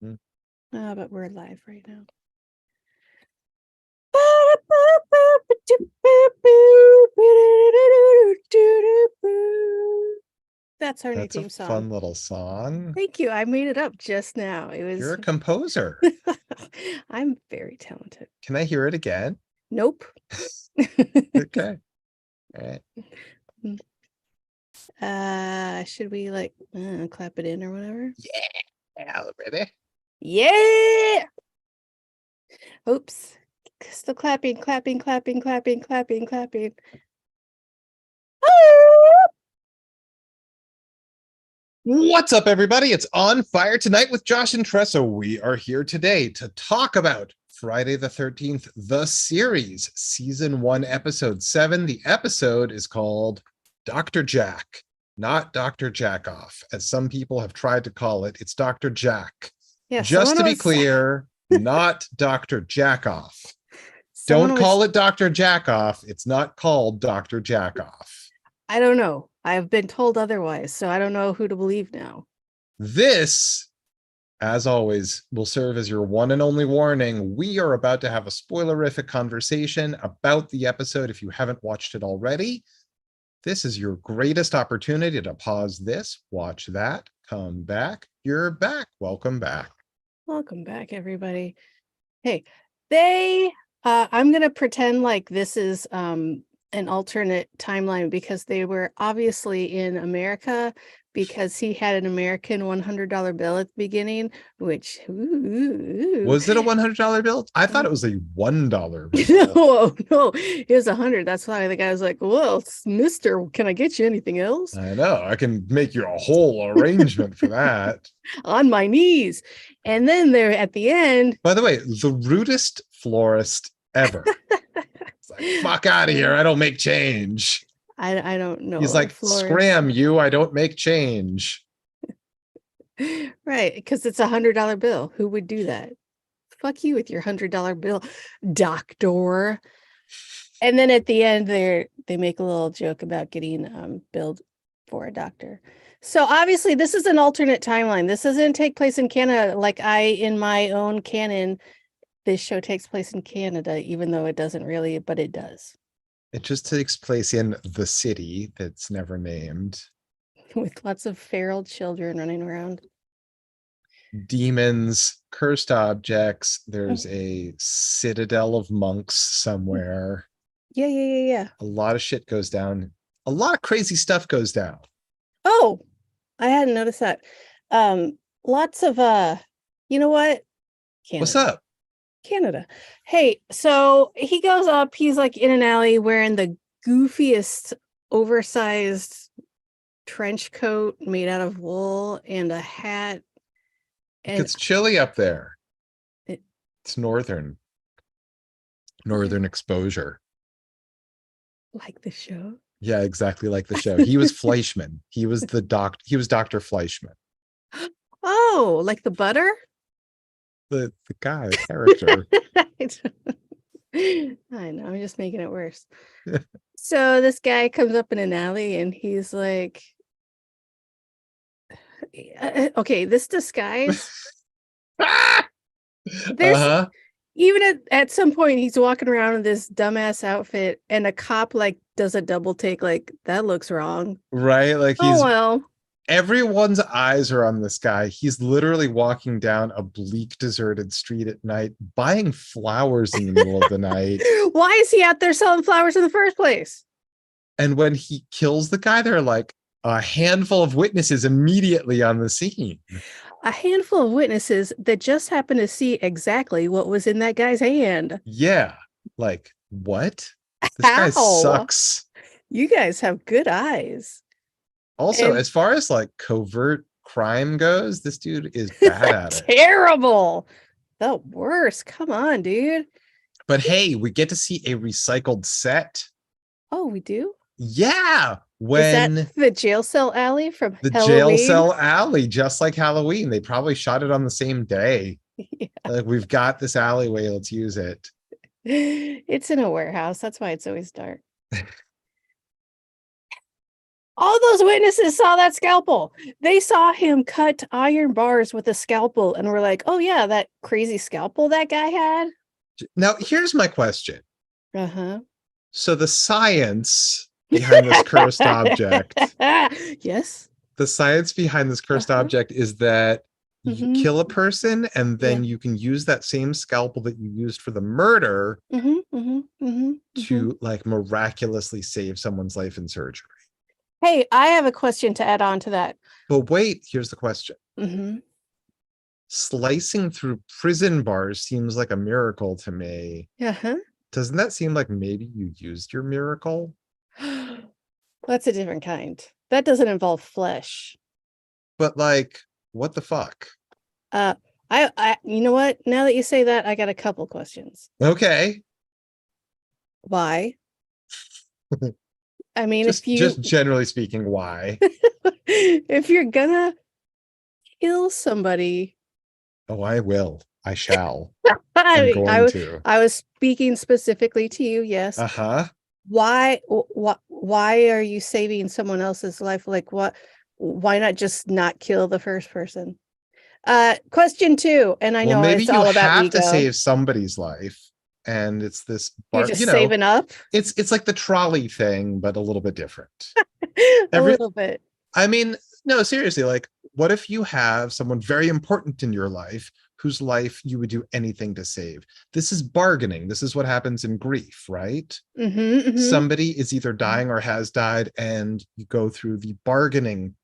Mm. But we're live right now. That's our new That's a theme song. fun little song. Thank you. I made it up just now. It was. You're a composer. I'm very talented. Can I hear it again? Nope. Okay. All right. Should we like clap it in or whatever? Yeah, ready? Yeah. Oops. Still clapping, clapping, clapping, clapping, clapping, clapping. What's up, everybody? It's On Fire Tonight with Josh and Tressa. We are here today to talk about Friday the 13th, the series, season 1, episode 7. The episode is called Dr. Jack, not Dr. Jackoff, as some people have tried to call it. It's Dr. Jack. Yeah, Just to be clear, not Dr. Jackoff. Don't call it Dr. Jackoff. It's not called Dr. Jackoff. I don't know. I've been told otherwise, so I don't know who to believe now. This, as always, will serve as your one and only warning. We are about to have a spoilerific conversation about the episode. If you haven't watched it already, this is your greatest opportunity to pause this, watch that, come back. You're back. Welcome back. Welcome back, everybody. Hey, I'm going to pretend like this is an alternate timeline because they were obviously in America because he had an American $100 bill at the beginning, which was it a $100 bill? I thought it was a $1 bill. No, it was 100. That's why the guy was like, well, mister, can I get you anything else? I know, I can make you a whole arrangement for that. On my knees. And then there at the end, by the way, the rudest florist ever. It's like, fuck out of here, I don't make change. I don't know. He's like, scram you, I don't make change. Right, because it's $100 bill. Who would do that? Fuck you with your $100 bill, doctor. And then at the end, they make a little joke about getting billed for a doctor. So obviously, this is an alternate timeline. This doesn't take place in Canada. Like in my own canon, this show takes place in Canada, even though it doesn't really, but it does. It just takes place in the city that's never named. With lots of feral children running around. Demons, cursed objects. There's a citadel of monks somewhere. Yeah. A lot of shit goes down. A lot of crazy stuff goes down. Oh, I hadn't noticed that. Lots of you know what? Canada. What's up? Canada. Hey, so he goes up, he's like in an alley wearing the goofiest oversized trench coat made out of wool and a hat. And it's chilly up there. It's northern exposure. Like the show? Yeah, exactly like the show. He was Fleischman. He was Dr. Fleischman. Oh, like the butter? The guy, the character. I know, I'm just making it worse. So this guy comes up in an alley and he's like, okay, this disguise. There's even at some point he's walking around in this dumbass outfit and a cop like does a double take, like that looks wrong. Right? Like everyone's eyes are on this guy. He's literally walking down a bleak, deserted street at night, buying flowers in the middle of the night. Why is he out there selling flowers in the first place? And when he kills the guy, there are like a handful of witnesses immediately on the scene. A handful of witnesses that just happen to see exactly what was in that guy's hand. Yeah. Like, what? This guy sucks. You guys have good eyes. Also, as far as like covert crime goes, this dude is bad at it. Terrible. The worst. Come on, dude. But hey, we get to see a recycled set. Oh, we do? Yeah. Is that the jail cell alley from the Halloween? Jail cell alley, just like Halloween. They probably shot it on the same day. Yeah. Like, we've got this alleyway, let's use it. It's in a warehouse. That's why it's always dark. All those witnesses saw that scalpel. They saw him cut iron bars with a scalpel and were like, oh, yeah, that crazy scalpel that guy had. Now, here's my question. Uh-huh. So the science behind this cursed object, yes. the science behind this cursed object is that you kill a person and then you can use that same scalpel that you used for the murder to like miraculously save someone's life in surgery. Hey, I have a question to add on to that. But wait, here's the question. Slicing through prison bars seems like a miracle to me. Doesn't that seem like maybe you used your miracle? That's a different kind. That doesn't involve flesh. But like, what the fuck? I you know what? Now that you say that, I got a couple questions. Okay. Why? I mean, just generally speaking, why? If you're gonna kill somebody. Oh, I will. I shall. I'm going to. I was speaking specifically to you, yes. Why are you saving someone else's life? Like why not just not kill the first person? Question 2, and I know maybe it's all about ego. You have to save somebody's life, and it's this bar, you're just saving up. It's like the trolley thing, but a little bit different. A little bit. I mean, no, seriously, like, what if you have someone very important in your life whose life you would do anything to save? This is bargaining. This is what happens in grief, right? Somebody is either dying or has died, and you go through the bargaining.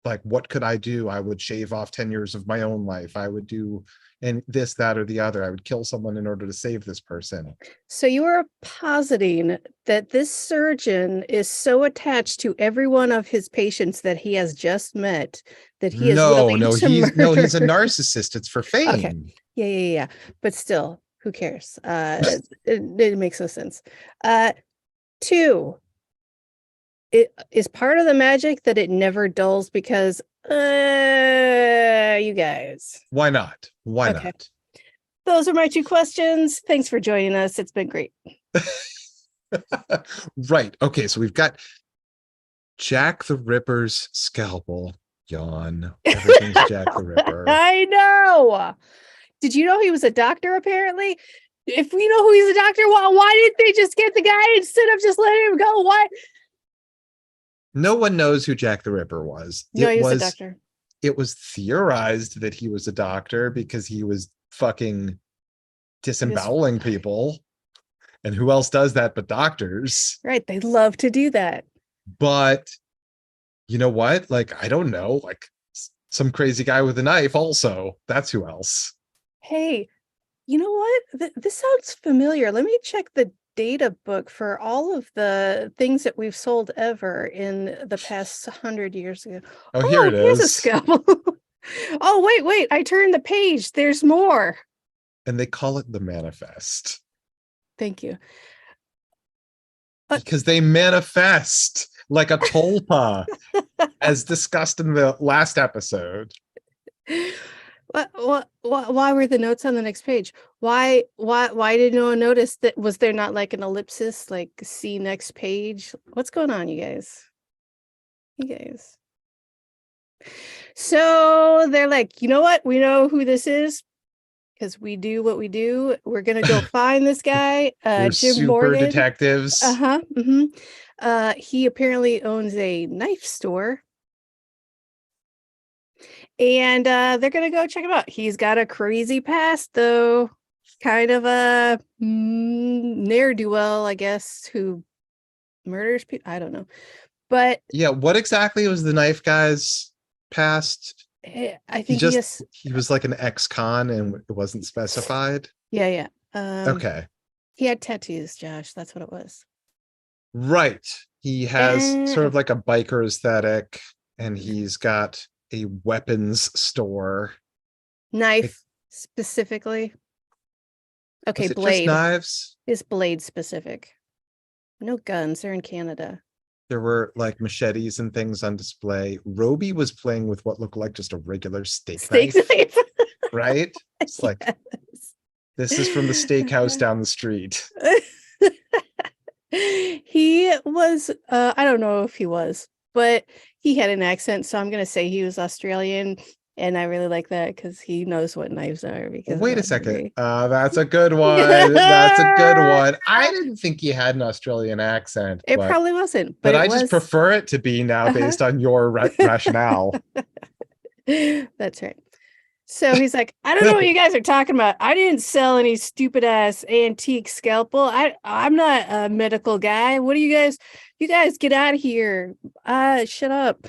Like, what could I do? I would shave off 10 years of my own life. I would do and this, that, or the other. I would kill someone in order to save this person. So you are positing that this surgeon is so attached to every one of his patients that he has just met that he is willing to murder. He's a narcissist. It's for fame. Okay. Yeah. But still, who cares? It makes no sense. 2. It is part of the magic that it never dulls because you guys. Why not? Why not? Those are my 2 questions. Thanks for joining us. It's been great. Right. Okay. So we've got Jack the Ripper's scalpel. Yawn. Everything's Jack the Ripper. I know. Did you know he was a doctor apparently? If we know who he's a doctor, why didn't they just get the guy instead of just letting him go? Why? No one knows who Jack the Ripper was. No, he was a doctor. It was theorized that he was a doctor because he was fucking disemboweling people. And who else does that but doctors? Right. They love to do that. But you know what? Like, I don't know. Like, some crazy guy with a knife also. That's who else. Hey, you know what? This sounds familiar. Let me check the data book for all of the things that we've sold ever in the past 100 years ago. Oh, here it is. Here's a scalpel. Oh, wait. I turned the page. There's more. And they call it the manifest. Thank you. Because they manifest like a tulpa, as discussed in the last episode. Why were the notes on the next page? Why did no one notice that? Was there not like an ellipsis, like see next page? What's going on, you guys? So they're like, you know what? We know who this is because we do what we do. We're gonna go find this guy. We're Jim super Morgan. Detectives. He apparently owns a knife store. And they're going to go check him out. He's got a crazy past, though. Kind of a ne'er-do-well, I guess, who murders people. I don't know. But yeah, what exactly was the knife guy's past? I think he was like an ex-con and it wasn't specified. Yeah. Okay. He had tattoos, Josh. That's what it was. Right. He has sort of like a biker aesthetic, and he's got a weapons store. Knife specifically. Okay, was it blade. Just knives? Is blade specific. No guns. They're in Canada. There were like machetes and things on display. Roby was playing with what looked like just a regular steak knife. Right? It's like, this is from the steakhouse down the street. He was, I don't know if he was. but he had an accent, so I'm gonna say he was Australian, and I really like that because he knows what knives are because of Wait a that second. movie. That's a good one. That's a good one. I didn't think he had an Australian accent, It but probably wasn't, but but it I just was. prefer it to be now Uh-huh. based on your rationale. That's right. So he's like, I don't know what you guys are talking about. I didn't sell any stupid ass antique scalpel. I'm not a medical guy. What do you guys get out of here. Shut up.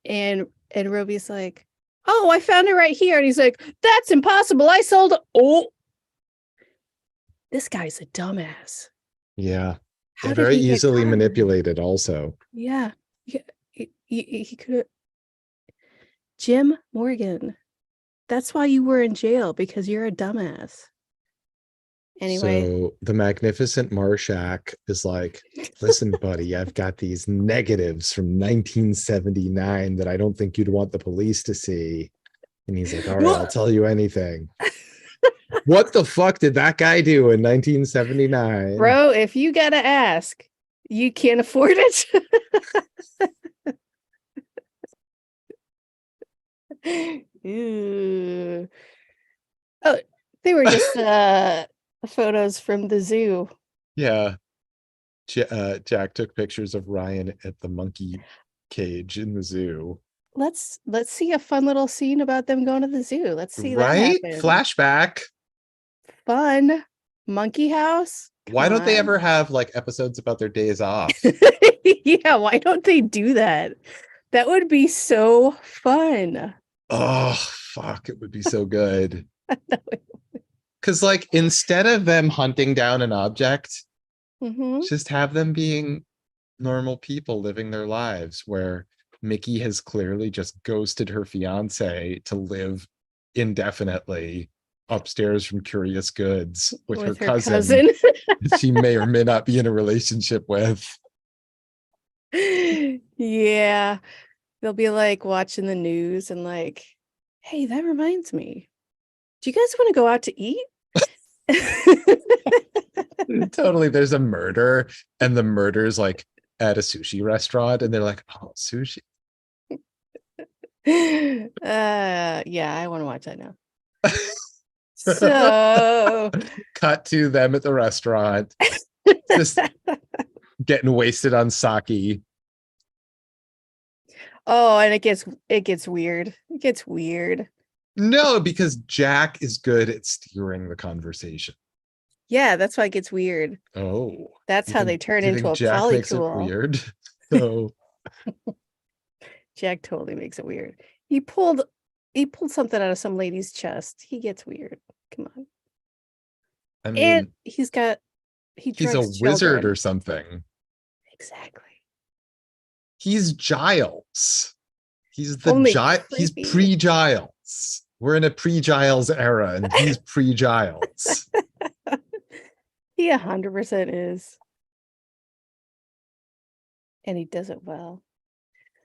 And Roby's like, oh, I found it right here. And he's like, that's impossible. I sold. Oh, this guy's a dumbass. Yeah. How did Very he get easily caught? manipulated also. Yeah. He could have. Jim Morgan. That's why you were in jail, because you're a dumbass. Anyway. So the magnificent Marshak is like, listen, buddy, I've got these negatives from 1979 that I don't think you'd want the police to see. And he's like, all right, I'll tell you anything. What the fuck did that guy do in 1979? Bro, if you gotta ask, you can't afford it. Ew. Oh, they were just photos from the zoo. Yeah. Jack took pictures of Ryan at the monkey cage in the zoo. Let's see a fun little scene about them going to the zoo. Let's see that Right? happen. Flashback. Fun. Monkey house? Come Why don't they on. ever have like episodes about their days off? Yeah, why don't they do that? That would be so fun. Oh, fuck. It would be so good. Because, like, instead of them hunting down an object, just have them being normal people living their lives, where Mickey has clearly just ghosted her fiance to live indefinitely upstairs from Curious Goods with her cousin she may or may not be in a relationship with. Yeah. They'll be like watching the news and like, hey, that reminds me. Do you guys want to go out to eat? Totally. There's a murder, and the murder's like at a sushi restaurant, and they're like, oh, sushi. Yeah, I want to watch that now. So cut to them at the restaurant, just getting wasted on sake. Oh, and it gets weird. It gets weird. No, because Jack is good at steering the conversation. Yeah, that's why it gets weird. Oh, that's how they turn into a Jack makes it polycool. weird. So Jack totally makes it weird. He pulled something out of some lady's chest. He gets weird. Come on. I mean, and he's a wizard or something. Exactly. He's Giles. He's he's pre-Giles. We're in a pre-Giles era, and he's pre-Giles. He 100% is. And he does it well.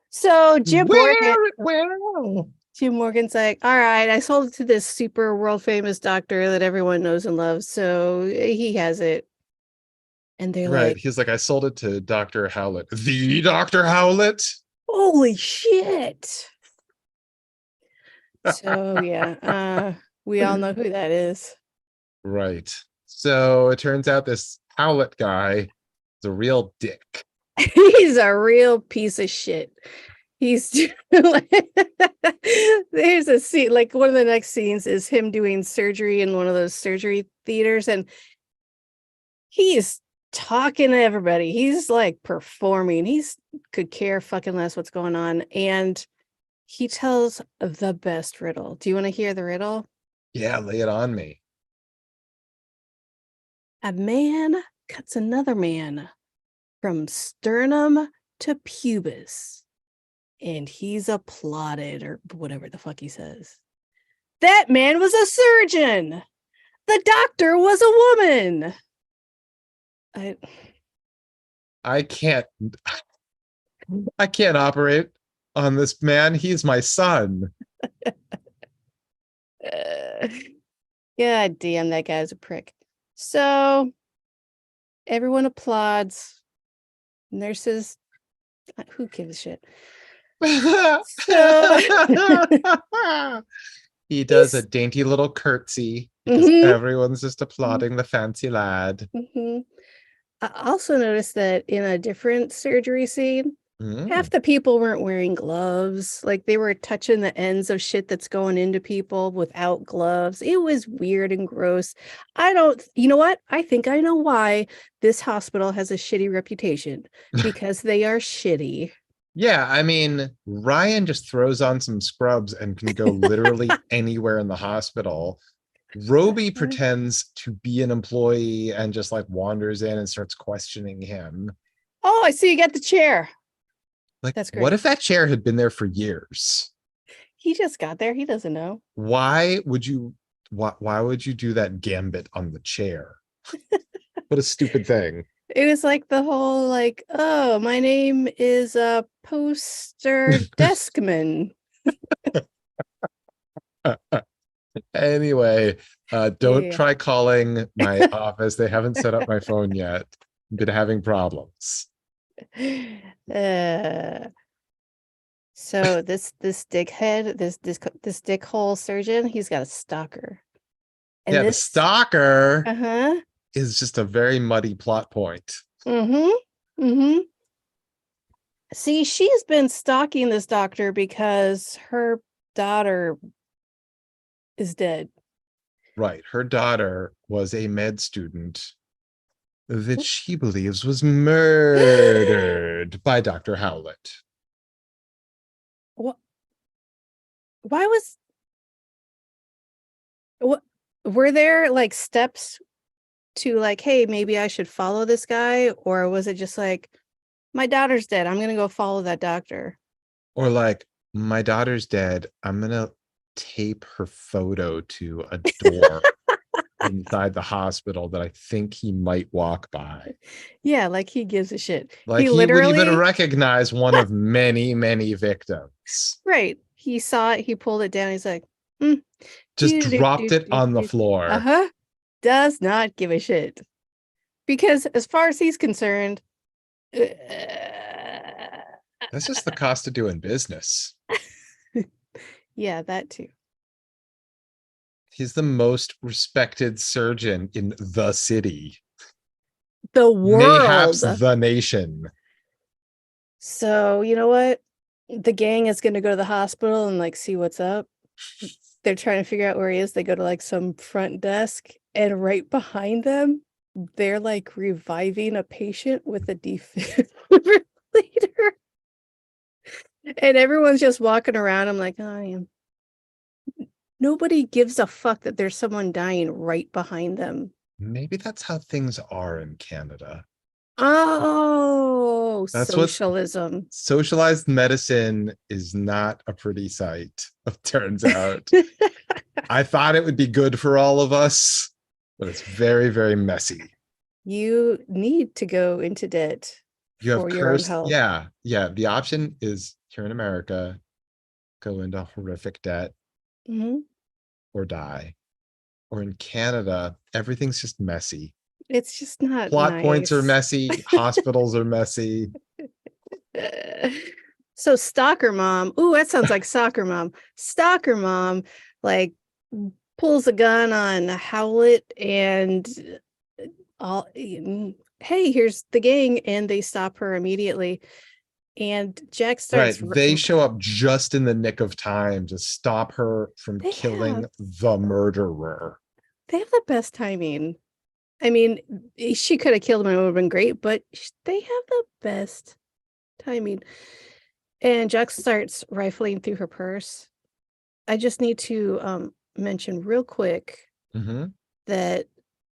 So Jim Morgan's like, all right, I sold it to this super world famous doctor that everyone knows and loves. So he has it. And they're right. like, He's like, I sold it to Dr. Howlett. The Dr. Howlett? Holy shit. So yeah, we all know who that is. Right. So it turns out this Howlett guy is a real dick. He's a real piece of shit. He's there's a scene, like one of the next scenes is him doing surgery in one of those surgery theaters, and he's talking to everybody. He's like performing. He's could care fucking less what's going on. And he tells the best riddle. Do you want to hear the riddle? Yeah, lay it on me. A man cuts another man from sternum to pubis, and he's applauded, or whatever the fuck he says. That man was a surgeon. The doctor was a woman. I can't operate on this man. He's my son. God damn, that guy's a prick. So everyone applauds. Nurses Who gives a shit? So He does a he's dainty little curtsy because mhm, everyone's just applauding the fancy lad. mhm. I also noticed that in a different surgery scene, half Mm. the people weren't wearing gloves. Like they were touching the ends of shit that's going into people without gloves. It was weird and gross. I don't, you know what? I think I know why this hospital has a shitty reputation because they are shitty. Yeah, I mean, Ryan just throws on some scrubs and can go literally anywhere in the hospital. Roby pretends to be an employee and just like wanders in and starts questioning him. Oh, I see you got the chair. Like, That's what great. if that chair had been there for years? He just got there. He doesn't know. Why would you why would you do that gambit on the chair? What a stupid thing. It was like the whole like, oh, my name is a poster deskman. Anyway, don't Yeah. try calling my office. They haven't set up my phone yet. Been having problems. Uh, so this dickhead, this dickhole surgeon, he's got a stalker. And Yeah, the this, stalker uh-huh. is just a very muddy plot point. Mm-hmm. Mm-hmm. See, she's been stalking this doctor because her daughter is dead. Right. Her daughter was a med student that she believes was murdered by Dr. Howlett. What? Why was what? Were there like steps to like, hey, maybe I should follow this guy, or was it just like, my daughter's dead, I'm gonna go follow that doctor? Or like, my daughter's dead. I'm gonna tape her photo to a door inside the hospital that I think he might walk by. Yeah, like he gives a shit. Like He he would even literally, recognize one of many, many victims. right? He saw it, he pulled it down. He's like, mm, Just dropped it on the floor. uh-huh. Does not give a shit. Because as far as he's concerned, uh, That's just the cost of doing business. yeah, that too. He's the most respected surgeon in the city, The mayhaps world. the nation. So, you know what? The gang is going to go to the hospital and like see what's up. They're trying to figure out where he is. They go to like some front desk, and right behind them, they're like reviving a patient with a defibrillator. And everyone's just walking around. I'm like, oh, yeah. Nobody gives a fuck that there's someone dying right behind them. Maybe that's how things are in Canada. Oh, That's what socialism. socialized medicine is, not a pretty sight, it turns out. I thought it would be good for all of us, but it's very, very messy. You need to go into debt You have for your own cursed. health. Yeah. Yeah. The option is here in America, go into horrific debt Mhm. or die. Or in Canada, everything's just messy. It's just not Plot points are nice. messy, hospitals are messy. So stalker mom, ooh, that sounds like soccer mom. Stalker mom, like pulls a gun on Howlett and all. Hey, here's the gang, and they stop her immediately. And Jack Right. starts. They show up just in the nick of time to stop her from They killing have the murderer. they have the best timing. I mean, she could have killed him and it would have been great, but they have the best timing. And Jack starts rifling through her purse. I just need to mention real quick Mm-hmm. that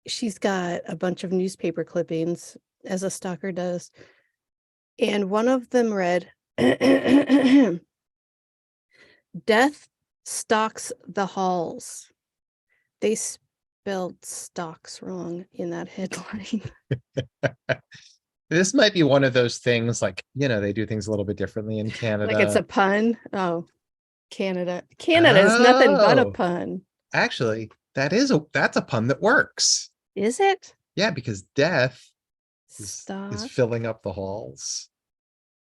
she's got a bunch of newspaper clippings, as a stalker does. And one of them read, Death stalks the halls. They spelled stocks wrong in that headline. This might be one of those things like, they do things a little bit differently in Like it's a Canada. pun. Oh, Canada. Canada is nothing but a Oh, pun. actually, that's a pun that works. Is it? Yeah, because death is Stock. filling up the halls.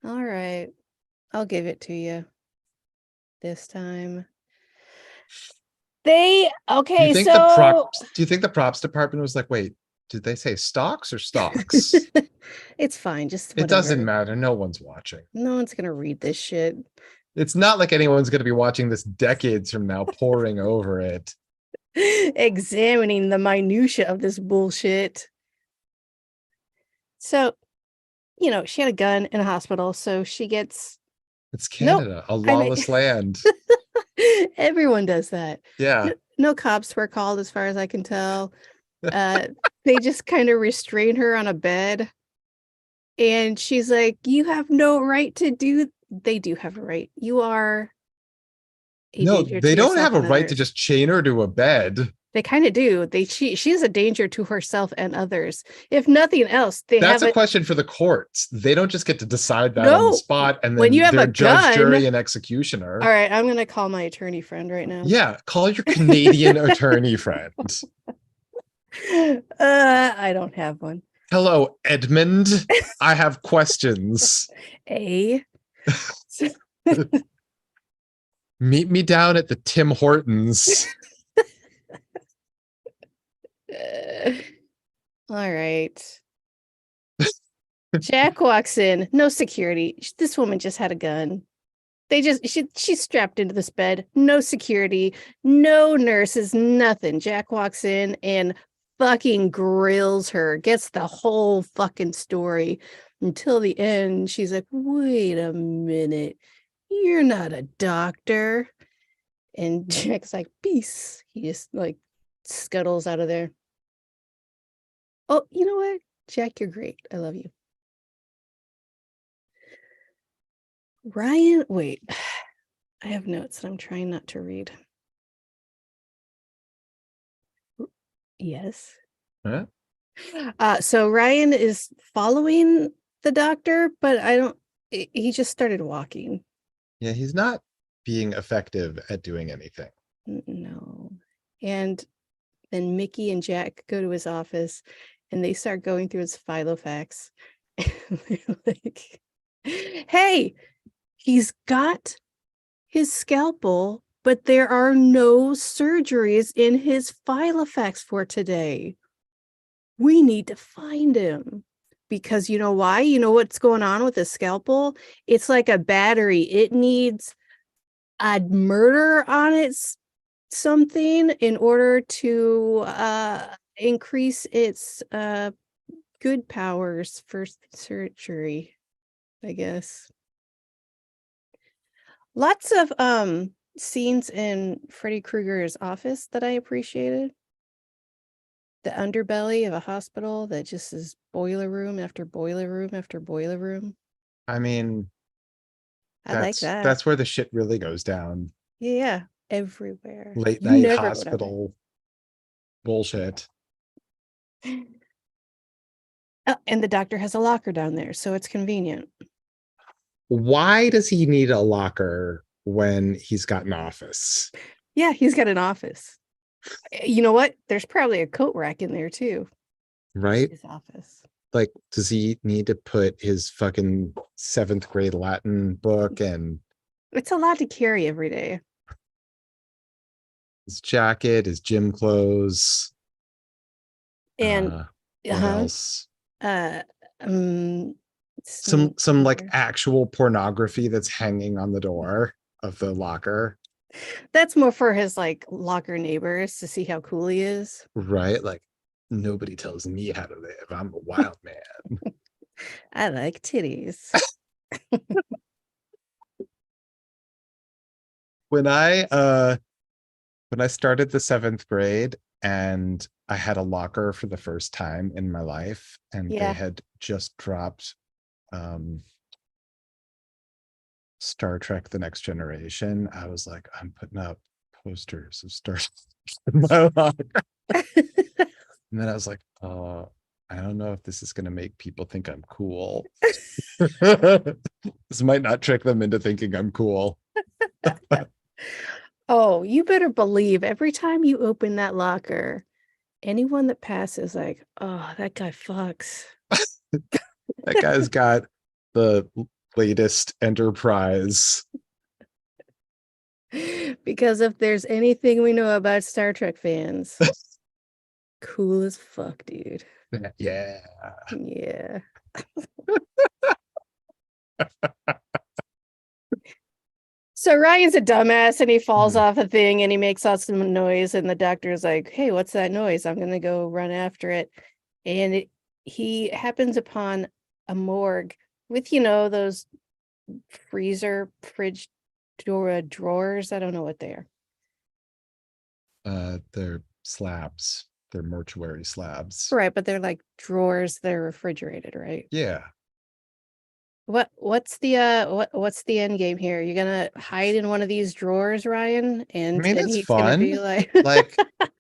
All right. I'll give it to you this time. Do you Okay, think the so props department was like, wait, did they say stocks or stocks? it's fine, just It doesn't whatever. matter. No one's watching. No one's gonna read this shit. It's not like anyone's going to be watching this decades from now, poring over it. Examining the minutia of this bullshit. So, she had a gun in a hospital, so she gets It's nope. Canada, a I mean, lawless land. everyone does that. Yeah. No cops were called, as far as I can tell. They just kind of restrain her on a bed, and she's like, "You have no right to do." They do have a right. You are a No, danger to they don't yourself have a and right to others. just chain her to a bed. They kind of do. She's a danger to herself and others. If nothing else, they That's have a it. question for the courts. They don't just get to decide that on the No, spot and when you then have they're a judge, gun. jury, and executioner. All right, I'm gonna call my attorney friend right now. Yeah, call your Canadian attorney friend. I don't have one. Hello, Edmund. I have questions. A. Meet me down at the Tim Hortons. All right. Jack walks in, no security. This woman just had a gun. She's strapped into this bed, no security, no nurses, nothing. Jack walks in and fucking grills her, gets the whole fucking story until the end. She's like, wait a minute, you're not a doctor. And Jack's like, peace. He just like scuttles out of there. Oh, you know what? Jack, you're great. I love you. Ryan, wait. I have notes that I'm trying not to read. Yes. Huh? So Ryan is following the doctor, but he just started walking. Yeah, he's not being effective at doing anything. No. And then Mickey and Jack go to his office and they start going through his Filofax. They're like, hey, he's got his scalpel, but there are no surgeries in his Filofax for today. We need to find him. Because you know why? You know what's going on with his scalpel? It's like a battery. It needs a murder on its something in order to increase its good powers for surgery, I guess. Lots of scenes in Freddy Krueger's office that I appreciated. The underbelly of a hospital that just is boiler room after boiler room after boiler room. I mean, I like that. that's where the shit really goes down. Yeah, everywhere. Late You night never go down hospital bullshit. there. Oh, and the doctor has a locker down there, so it's convenient. Why does he need a locker when he's got an office? Yeah, he's got an office. You know what? There's probably a coat rack in there too. Right? His office. Like, does he need to put his fucking 7th grade Latin book and It's a lot to carry every day. his jacket, his gym clothes? And what else? some like actual pornography that's hanging on the door of the locker. That's more for his like locker neighbors to see how cool he is. Right? Like, nobody tells me how to live. I'm a wild man. I like titties. When I started the 7th grade and I had a locker for the first time in my life, and they had just dropped Star Trek: The Next Generation, I was like, I'm putting up posters of Star Trek in my locker. And then I was like, I don't know if this is going to make people think I'm cool. This might not trick them into thinking I'm cool. Oh, you better believe every time you open that locker, anyone that passes like, oh, that guy fucks. That guy's got the latest Enterprise. Because if there's anything we know about Star Trek fans, cool as fuck, dude. Yeah. Yeah. So Ryan's a dumbass and he falls off a thing and he makes out some noise and the doctor's like, hey, what's that noise? I'm going to go run after it. And he happens upon a morgue with, those fridge drawers. I don't know what they are. They're slabs. They're mortuary slabs. Right, but they're like drawers. They're refrigerated, right? Yeah. What's the end game here? You're gonna hide in one of these drawers, Ryan, and it's he's fun. gonna be like,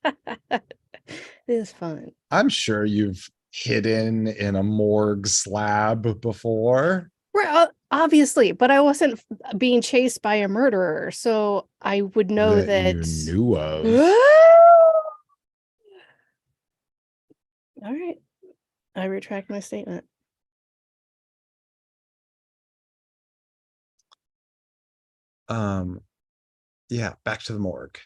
it is fun. I'm sure you've hidden in a morgue slab before. Well, obviously, but I wasn't being chased by a murderer, so I would know that you knew of. All right, I retract my statement. Yeah, back to the morgue.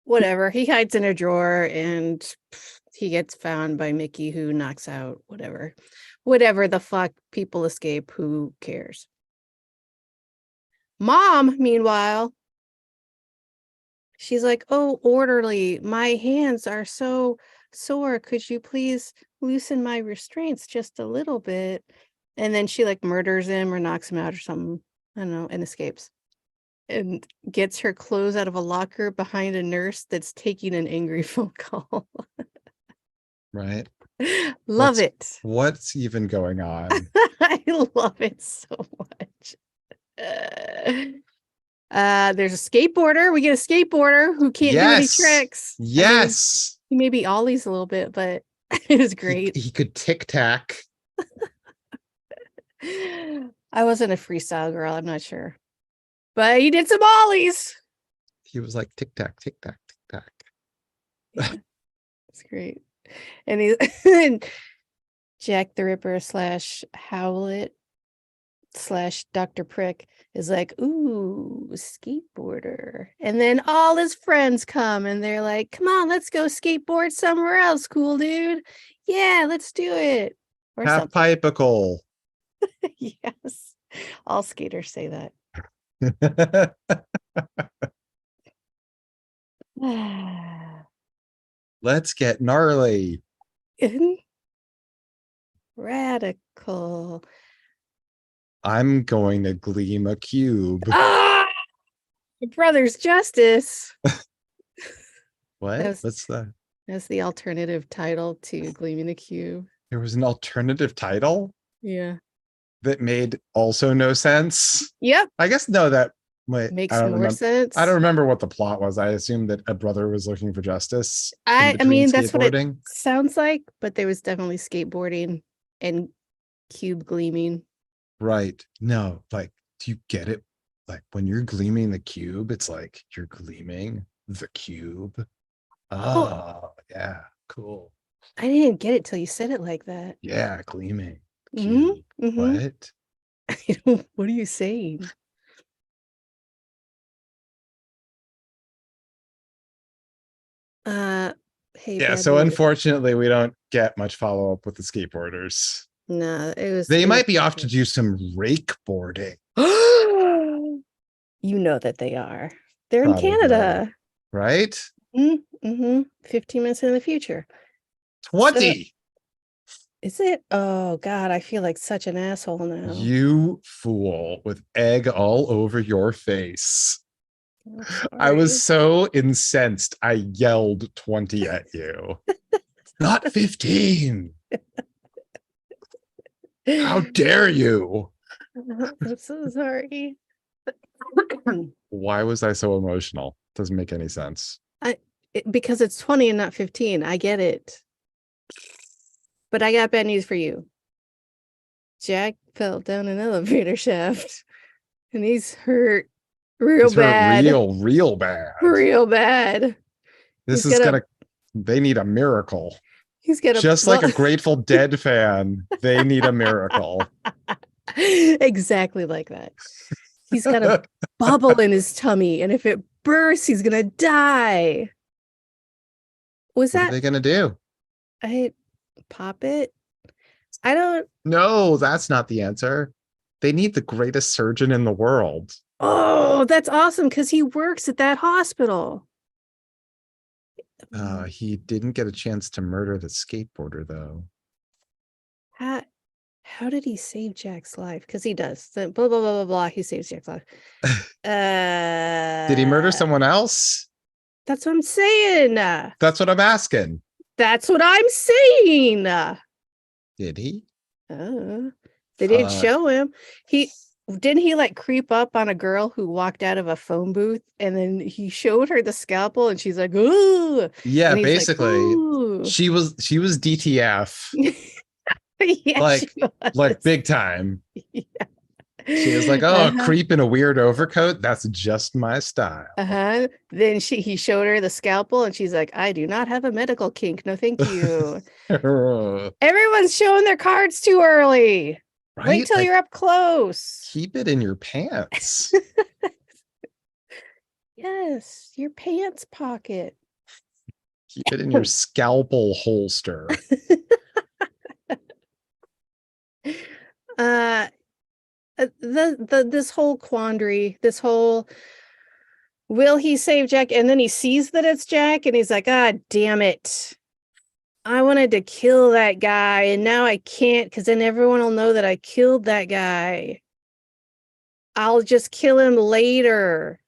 Whatever. He hides in a drawer and he gets found by Mickey, who knocks out whatever the fuck. People escape. Who cares? Mom, meanwhile, she's like, oh, orderly, my hands are so sore. Could you please loosen my restraints just a little bit? And then she like murders him or knocks him out or something. I don't know, and escapes. And gets her clothes out of a locker behind a nurse that's taking an angry phone call. Right. Love it. What's even going on? I love it so much. There's a skateboarder. We get a skateboarder who can't do any tricks. Yes. He maybe ollies a little bit, but it was great. He could tic-tac. I wasn't a freestyle girl, I'm not sure. But he did some ollies. He was like tic-tac, tic-tac, tic-tac. Yeah, it's great. And he Jack the Ripper / Howlett / Dr. Prick is like, ooh, skateboarder. And then all his friends come and they're like, come on, let's go skateboard somewhere else, cool dude. Yeah, let's do it. Or Half pipical. Yes. All skaters say that. Let's get gnarly. Radical. I'm going to gleam a cube. Brothers Justice. What? What's that? That's the alternative title to Gleaming the Cube. There was an alternative title? Yeah. That made also no sense. Yep. I guess no, that makes more sense. I don't remember what the plot was. I assumed that a brother was looking for justice. I mean, that's what it sounds like, but there was definitely skateboarding and cube gleaming. Right. No, like, do you get it? Like when you're gleaming the cube, it's like you're gleaming the cube. Oh, yeah. Cool. I didn't get it till you said it like that. Yeah, gleaming. Mm-hmm. What? What are you saying? Hey, yeah, so unfortunately we don't get much follow-up with the skateboarders. No, they might be off to do some rakeboarding. You know that they are. They're probably in Canada, right? 15 minutes in the future. 20. So, is it? Oh God, I feel like such an asshole now. You fool with egg all over your face. I was so incensed. I yelled 20 at you. Not 15. How dare you? I'm so sorry. Why was I so emotional? Doesn't make any sense. Because it's 20 and not 15. I get it. But I got bad news for you. Jack fell down an elevator shaft and he's hurt real bad. Real bad. Real bad. They need a miracle. He's got Just like a Grateful Dead fan, they need a miracle. Exactly like that. He's got a bubble in his tummy, and if it bursts, he's gonna die. What are they gonna do? I pop it? I don't. No, that's not the answer. They need the greatest surgeon in the world. Oh, that's awesome because he works at that hospital. He didn't get a chance to murder the skateboarder, though. How did he save Jack's life? Because he does. So blah, blah, blah, blah, blah. He saves Jack's life. Did he murder someone else? That's what I'm saying. That's what I'm asking. That's what I'm saying. Did he? They didn't show him. Didn't he like creep up on a girl who walked out of a phone booth, and then he showed her the scalpel and she's like, ooh. Yeah, basically like, she was DTF. Yeah, like big time. Yeah. She was like, oh, creep in a weird overcoat. That's just my style. Then he showed her the scalpel and she's like, I do not have a medical kink. No, thank you. Everyone's showing their cards too early. Right? Wait till you're up close. Keep it in your pants. Yes, your pants pocket. Keep it in your scalpel holster. This whole quandary, this whole will he save Jack? And then he sees that it's Jack and he's like, ah, damn it. I wanted to kill that guy and now I can't because then everyone will know that I killed that guy. I'll just kill him later.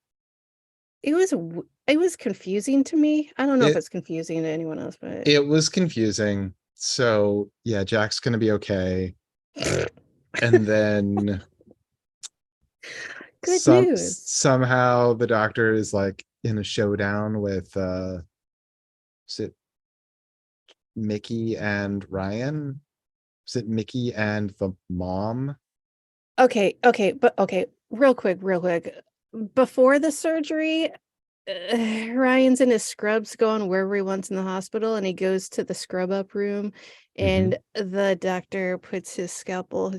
It was confusing to me. I don't know if it's confusing to anyone else, but it was confusing. So yeah, Jack's gonna be okay. And then good news. Somehow the doctor is like in a showdown with is it Mickey and Ryan? Is it Mickey and the mom? Okay, real quick. Before the surgery, Ryan's in his scrubs going wherever he wants in the hospital, and he goes to the scrub up room, and the doctor puts his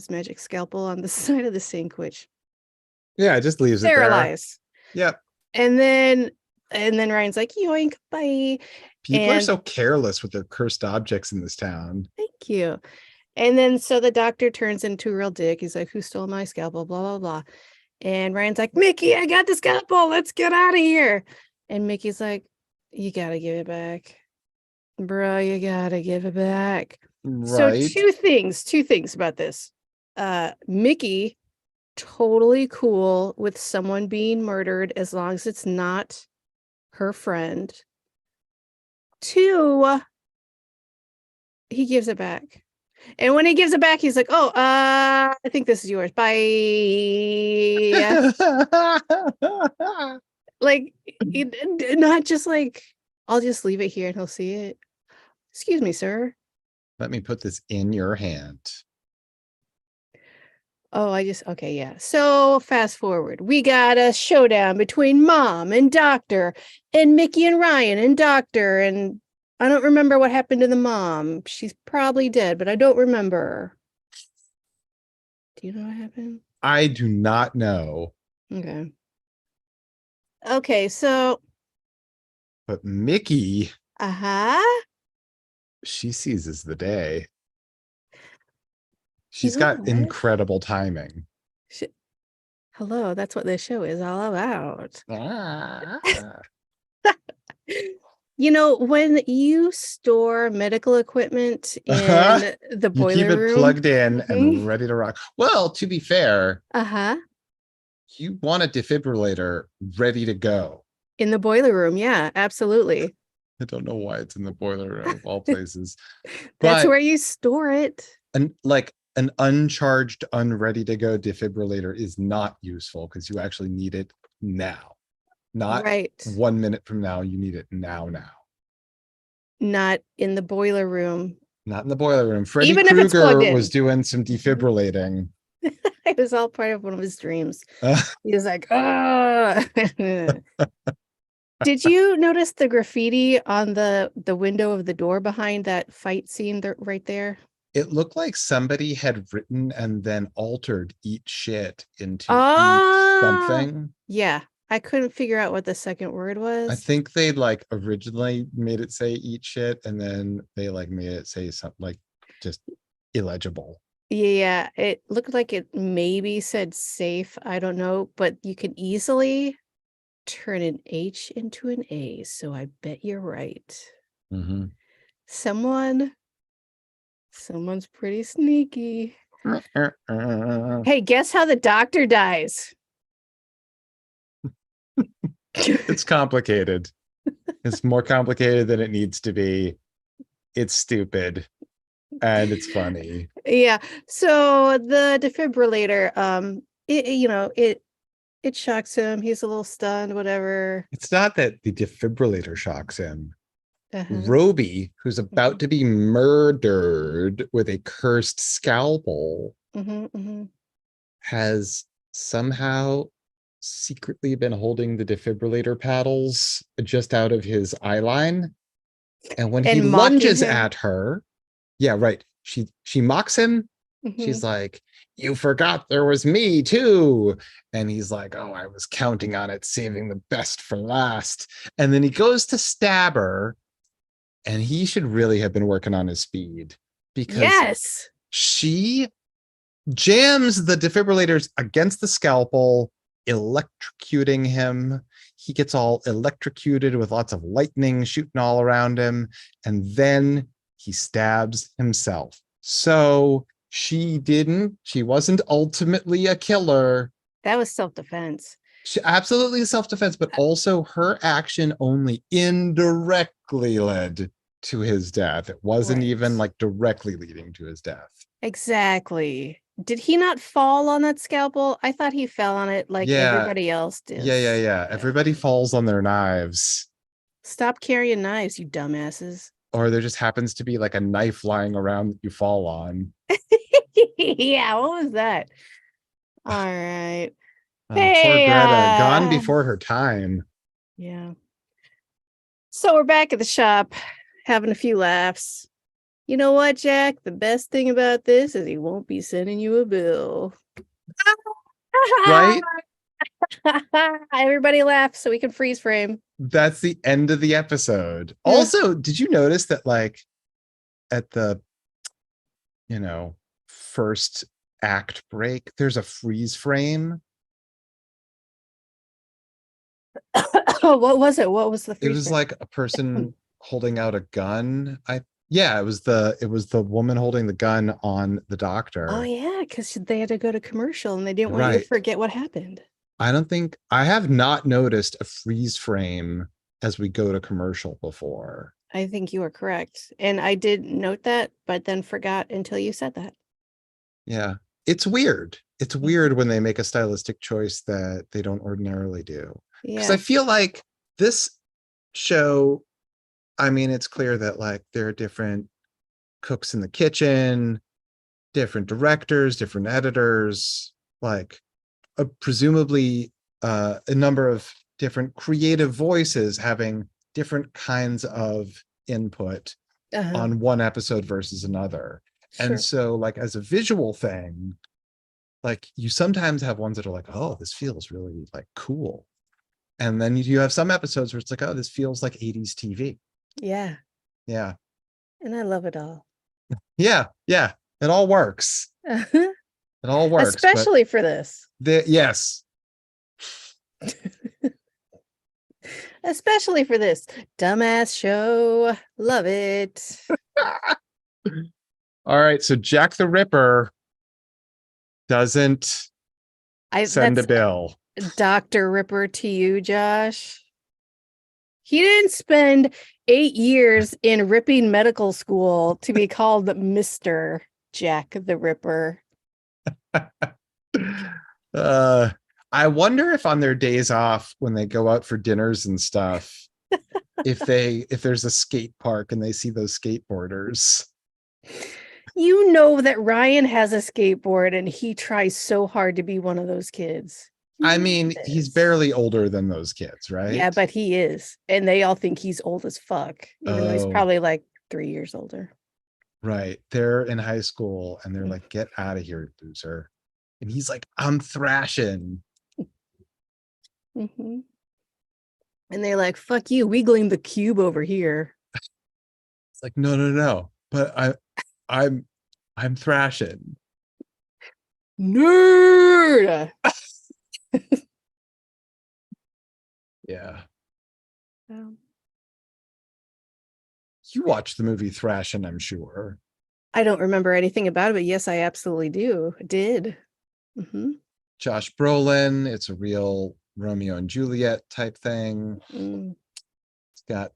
magic scalpel on the side of the sink, which just leaves it there. Sterilize. Yep. And then Ryan's like, yoink, bye. People are so careless with their cursed objects in this town. Thank you. And then so the doctor turns into a real dick. He's like, who stole my scalpel? Blah, blah, blah. And Ryan's like, Mickey, I got the scalpel. Let's get out of here. And Mickey's like, you got to give it back. Bro, you got to give it back. Right. So two things about this. Mickey, totally cool with someone being murdered as long as it's not her friend. 2, he gives it back. And when he gives it back, he's like, oh, I think this is yours. Bye. Like, not just like, I'll just leave it here and he'll see it. Excuse me, sir. Let me put this in your hand. Oh, okay, yeah. So fast forward. We got a showdown between Mom and Doctor and Mickey and Ryan and Doctor. And I don't remember what happened to the mom. She's probably dead, but I don't remember. Do you know what happened? I do not know. Okay, so. But Mickey. She seizes the day. She's got incredible timing. Hello, that's what this show is all about. You know, when you store medical equipment in the boiler room, you keep it plugged in and ready to rock. Well, to be fair, you want a defibrillator ready to go. In the boiler room, yeah, absolutely. I don't know why it's in the boiler room of all places. That's where you store it. And like an uncharged, unready to go defibrillator is not useful because you actually need it now. Not 1 minute from now. You need it now. Not in the boiler room. Not in the boiler room. Freddy Krueger was doing some defibrillating. It was all part of one of his dreams. He was like, ah. Did you notice the graffiti on the window of the door behind that fight scene right there? It looked like somebody had written and then altered eat shit into eat Ah, something. yeah. I couldn't figure out what the second word I was. think they like originally made it say eat shit and then they like made it say something like just illegible. Yeah, it looked like it maybe said safe. I don't know, but you can easily turn an H into an A, so I bet you're right. Mhm. Someone's pretty sneaky. Hey, guess how the doctor dies? It's complicated. It's more complicated than it needs to be. It's stupid and it's funny. Yeah. So the defibrillator, it shocks him. He's a little stunned, whatever. It's not that the defibrillator shocks him. Uh-huh. Roby, who's about Mhm. to be murdered with a cursed scalpel, Mhm, mhm. has somehow secretly been holding the defibrillator paddles just out of his eye line. And when he And mocking lunges him. at her, yeah, right. She mocks him. She's Mhm. like, "You forgot there was me too." And he's like, "Oh, I was counting on it, saving the best for last." And then he goes to stab her, and he should really have been working on his speed because Yes. she jams the defibrillators against the scalpel, electrocuting him. He gets all electrocuted with lots of lightning shooting all around him. And then he stabs himself. So she wasn't ultimately a killer. That was self-defense. She absolutely self-defense, but also her action only indirectly led to his death. It wasn't Right. even like directly leading to his death. Exactly. Did he not fall on that scalpel? I thought he fell on it like Yeah, everybody else yeah, does. yeah. Yeah. Everybody falls on their knives, Stop carrying knives, you dumbasses. or there just happens to be like a knife lying around that you fall on. Yeah, what was that? All right. Poor Hey, Greta, gone before her time. yeah. So we're back at the shop, having a few laughs. You know what, Jack? The best thing about this is he won't be sending you a bill. Right? Everybody laughs so we can freeze frame. That's the end of the episode. Yeah. Also, did you notice that like at the, you know, first act break, there's a freeze frame? What was it? What was the It freeze was frame? like a person holding out a gun. Yeah, it was the woman holding the gun on the Oh doctor. yeah, because they had to go to commercial and they didn't want you to Right. forget what happened. I don't think I have not noticed a freeze frame as we go to commercial before. I think you are correct. And I did note that, but then forgot until you said that. Yeah. It's weird. It's Mhm. weird when they make a stylistic choice that they don't ordinarily do. Because I Yeah. feel like this show, I mean, it's clear that like there are different cooks in the kitchen, different directors, different editors, like presumably a number of different creative voices having different kinds of input Uh-huh. on one episode versus another. And Sure. so, like, as a visual thing, like, you sometimes have ones that are like, oh, this feels really like cool. And then you have some episodes where it's like, oh, this feels like 80s TV. Yeah. Yeah. And I love it all. Yeah. Yeah. It all works. It all works. But Especially for this. yes. Especially for this dumbass show. Love it. All right. So Jack the Ripper doesn't send a That's bill. Dr. Ripper to you, Josh. He didn't spend 8 years in ripping medical school to be called Mr. Jack the Ripper. uh I wonder if on their days off when they go out for dinners and stuff, if there's a skate park and they see those skateboarders. You know that Ryan has a skateboard and he tries so hard to be one of those kids. I mean, he's barely older than those kids, right? Yeah, but he is. And they all think he's old as fuck, even though he's probably like 3 years older. Right. They're in high school and they're like, get out of here, loser. And he's like, I'm thrashing. Mm-hmm. And they're like, fuck you, we gleam the cube over here. It's like, no. But I'm thrashing. Nerd. Yeah. Um, You watched the movie Thrashing, I'm sure. I don't remember anything about it, but yes, I absolutely did. Mm-hmm. Josh Brolin. It's a real Romeo and Juliet type thing. Mm. It's got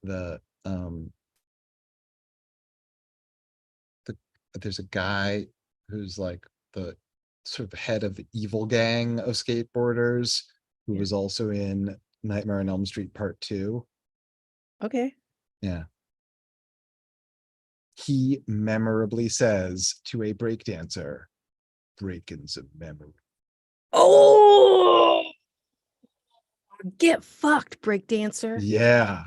there's a guy who's like the sort of head of the evil gang of skateboarders who was also in Nightmare on Elm Street Part 2. Okay. Yeah. He memorably says to a breakdancer, breaking some memory. Oh, get fucked, breakdancer. Yeah.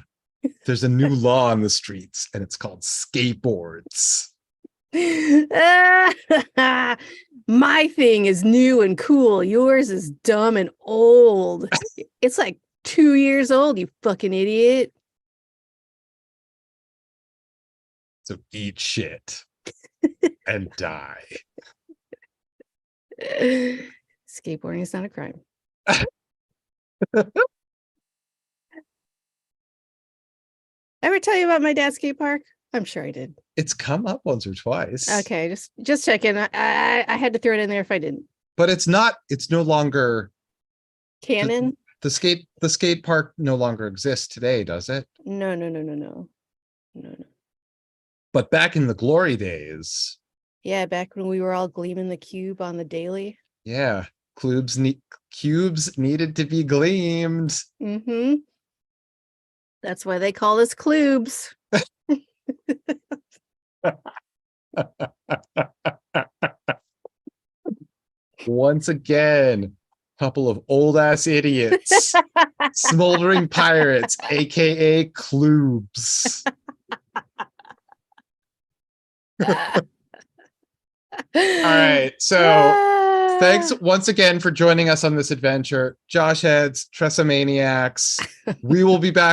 There's a new law on the streets and it's called skateboards. My thing is new and cool. Yours is dumb and old. It's like 2 years old, you fucking idiot. So eat shit and die. Skateboarding is not a crime. Ever tell you about my dad's skate park? I'm sure I did. It's come up once or twice. Okay, just checking. I had to throw it in there if I didn't. But it's no longer canon. The skate park no longer exists today, does it? No. But back in the glory days. Yeah, back when we were all gleaming the cube on the daily. Yeah, cubes needed to be gleamed. Mm-hmm. That's why they call us clubes. Once again, couple of old ass idiots, smoldering pirates, aka clubes. All right, so thanks once again for joining us on this adventure, Josh Heads, Tressamaniacs. We will be back